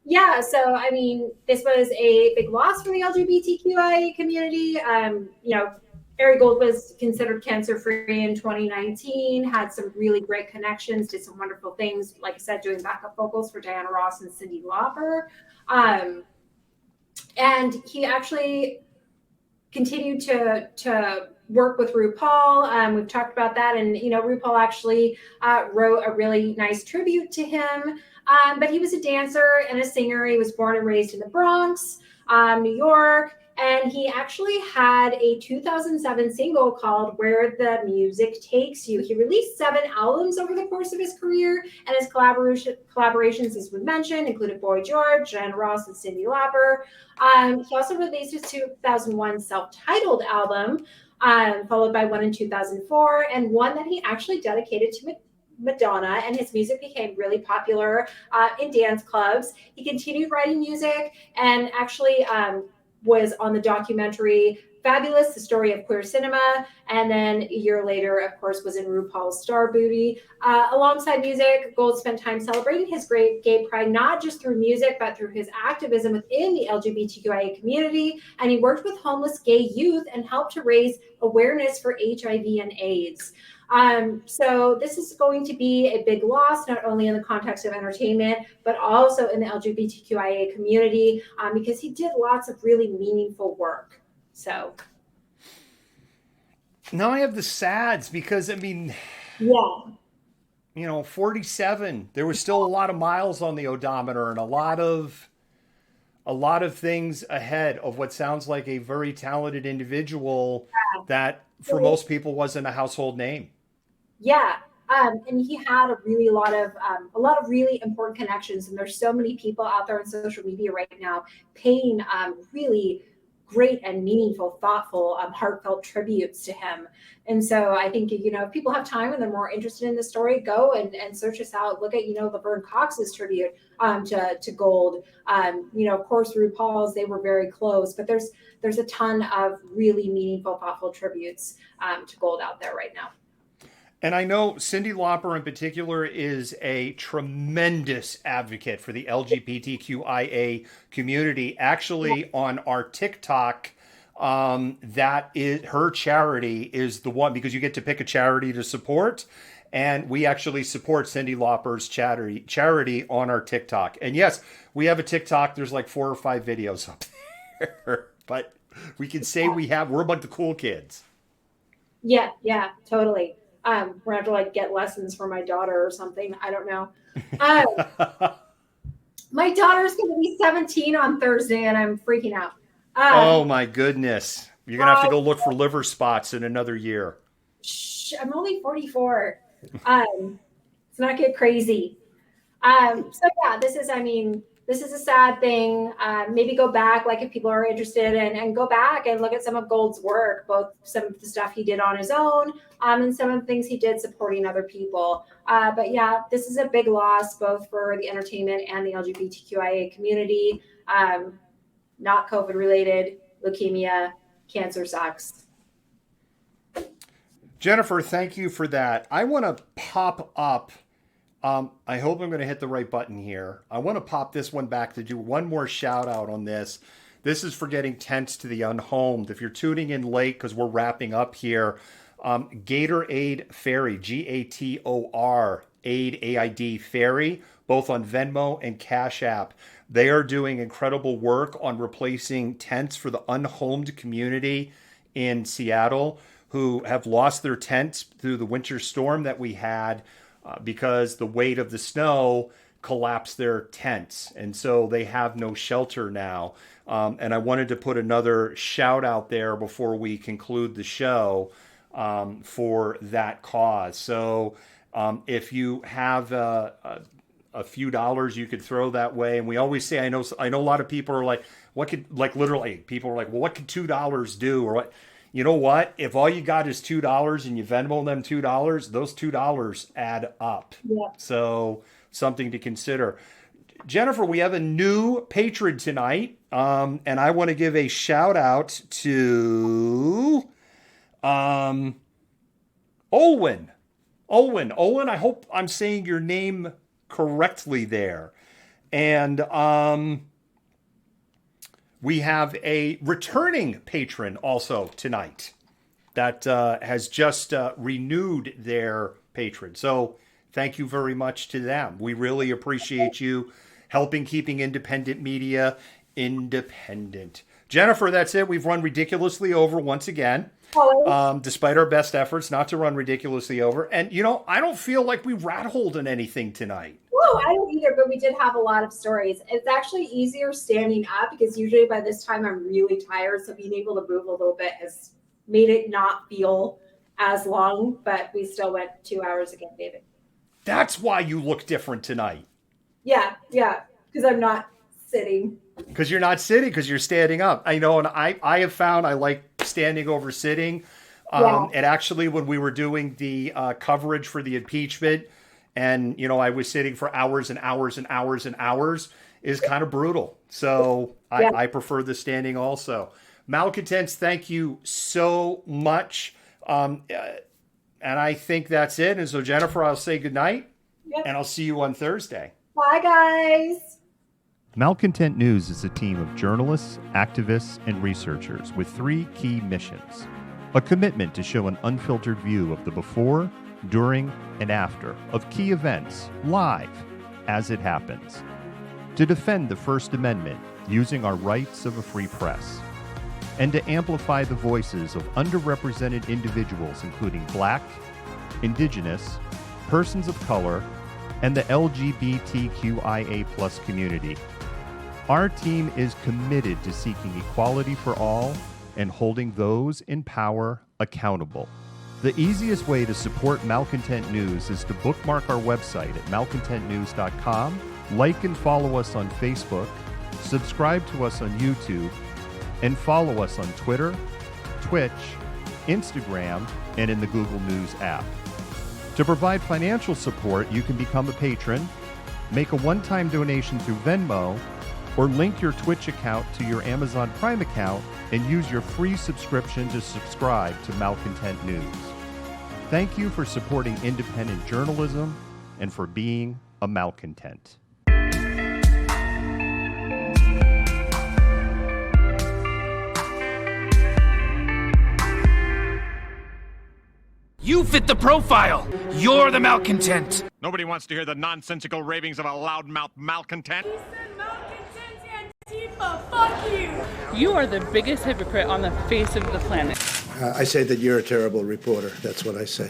Yeah, so I mean, this was a big loss for the LGBTQIA community. Ari Gold was considered cancer free in 2019, had some really great connections, did some wonderful things, like I said, doing backup vocals for Diana Ross and Cyndi Lauper. Um, and he actually continued to work with RuPaul. We've talked about that, and RuPaul actually wrote a really nice tribute to him. But he was a dancer and a singer. He was born and raised in the Bronx, New York, and he actually had a 2007 single called "Where the Music Takes You." He released 7 albums over the course of his career, and his collaborations, as we mentioned, included Boy George, Jen Ross, and Cyndi Lauper. He also released his 2001 self-titled album, followed by one in 2004, and one that he actually dedicated to Madonna, and his music became really popular in dance clubs. He continued writing music and actually was on the documentary Fabulous, the story of queer cinema. And then a year later, of course, was in RuPaul's Star Booty. Alongside music, Gold spent time celebrating his great gay pride, not just through music, but through his activism within the LGBTQIA community. And he worked with homeless gay youth and helped to raise awareness for HIV and AIDS. So this is going to be a big loss, not only in the context of entertainment, but also in the LGBTQIA community, because he did lots of really meaningful work. So, Now I have the sads because, yeah, 47, there was still a lot of miles on the odometer and a lot of things ahead of what sounds like a very talented individual that for most people wasn't a household name. yeah. And he had a lot of really important connections. And there's so many people out there on social media right now paying really great and meaningful, thoughtful, heartfelt tributes to him. And so I think, if people have time and they're more interested in the story, go and search this out. Look at, Laverne Cox's tribute to Gold. Of course, RuPaul's, they were very close, but there's a ton of really meaningful, thoughtful tributes to Gold out there right now. And I know Cyndi Lauper in particular is a tremendous advocate for the LGBTQIA community. Actually, on our TikTok, that is her charity is the one because you get to pick a charity to support. And we actually support Cyndi Lauper's charity on our TikTok. And yes, we have a TikTok. There's like 4 or 5 videos up there, but we can say we're among the cool kids. Yeah, totally. We're gonna have to like get lessons for my daughter or something. I don't know. Uh, my daughter's gonna be 17 on Thursday, and I'm freaking out. Oh Um, my goodness. You're going to have to oh, go look for liver spots in another year. I'm only 44. Let's not get crazy. So yeah, this is a sad thing. Maybe go back, like if people are interested, and go back and look at some of Gold's work, both some of the stuff he did on his own, and some of the things he did supporting other people. But yeah, this is a big loss, both for the entertainment and the LGBTQIA community. Not COVID related, leukemia, cancer sucks. Jennifer, thank you for that. I want to pop up. I hope I'm going to hit the right button here. I want to pop this one back to do one more shout out on this. This is for getting tents to the unhomed. If you're tuning in late because we're wrapping up here, Gatorade Ferry, Gator Aid AID Ferry, both on Venmo and Cash App. They are doing incredible work on replacing tents for the unhomed community in Seattle who have lost their tents through the winter storm that we had because the weight of the snow collapsed their tents. And so they have no shelter now. And I wanted to put another shout out there before we conclude the show for that cause. So if you have a few dollars you could throw that way, and we always say, I know a lot of people are like, what could, like, literally people are like, well, what could $2 do, or what? You know what? If all you got is $2 and you Venmo them $2, those $2 add up. Yeah. So something to consider. Jennifer, we have a new patron tonight, and I want to give a shout out to um, Olwen. Olwen, I hope I'm saying your name correctly there. And we have a returning patron also tonight that has just renewed their patron. So thank you very much to them. We really appreciate you helping keeping independent media independent. Jennifer, that's it. We've run ridiculously over once again, despite our best efforts not to run ridiculously over. And, you know, I don't feel like we rat-holed in anything tonight. No, I don't either, but we did have a lot of stories. It's actually easier standing up because usually by this time I'm really tired. So being able to move a little bit has made it not feel as long, but we still went 2 hours again, David. That's why you look different tonight. Yeah, because I'm not sitting. Because you're not sitting, because you're standing up. I know, and I have found I like standing over sitting. And actually, when we were doing the coverage for the impeachment, and, you know, I was sitting for hours and hours and hours and hours, is kind of brutal. So I prefer the standing also. Malcontents, thank you so much. And I think that's it. And so, Jennifer, I'll say goodnight, and I'll see you on Thursday. Bye, guys. Malcontent News is a team of journalists, activists, and researchers with 3 key missions. A commitment to show an unfiltered view of the before, during, and after of key events live as it happens. To defend the First Amendment using our rights of a free press. And to amplify the voices of underrepresented individuals including Black, Indigenous, persons of color, and the LGBTQIA+ community. Our team is committed to seeking equality for all and holding those in power accountable. The easiest way to support Malcontent News is to bookmark our website at malcontentnews.com, like and follow us on Facebook, subscribe to us on YouTube, and follow us on Twitter, Twitch, Instagram, and in the Google News app. To provide financial support, you can become a patron, make a one-time donation through Venmo, or link your Twitch account to your Amazon Prime account and use your free subscription to subscribe to Malcontent News. Thank you for supporting independent journalism and for being a malcontent. You fit the profile. You're the malcontent. Nobody wants to hear the nonsensical ravings of a loudmouth malcontent. He said malcontents Antifa, fuck you! You are the biggest hypocrite on the face of the planet. I say that you're a terrible reporter. That's what I say.